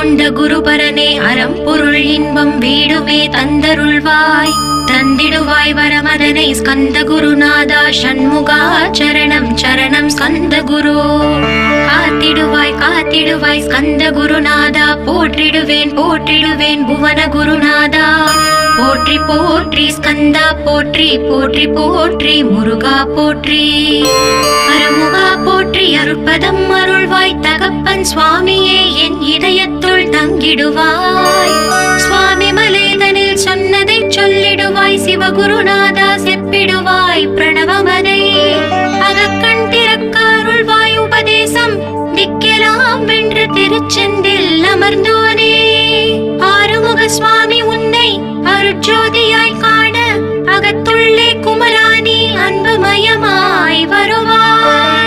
கொண்ட குருபரனே அறம் பொருள் இன்பம் வீடுமே தந்தருள்வாய் தந்திடுவாய் வரமதனை ஸ்கந்த குருநாதா ஷண்முகா சரணம் சரணம் ஸ்கந்த குரு காத்திடுவாய் காத்திடுவாய் ஸ்கந்த குருநாதா போற்றிடுவேன் போற்றிடுவேன் புவன குருநாதா போற்றி போற்றி ஸ்கந்தா போற்றி போற்றி போற்றி முருகா போற்றி அருமுகா போற்றி அருட்பதம் அருள்வாய் தகப்பன் சுவாமியே என் இதயத்துள் தங்கிடுவாய் சுவாமி மலேதனில் சொன்னதை சொல்லிடுவாய் சிவகுருநாதா செப்பிடுவாய் பிரணவமதை அகக்கண் திறக்க அருள்வாய் உபதேசம் திக்கெல்லாம் வென்று திருச்செந்தில் அமர்ந்தோனே ஆறுமுக சுவாமி உன்னை அருட்ஜோதியாய் காண அகத்துள்ளே குமராணி அன்புமயமாய் வருவாய்.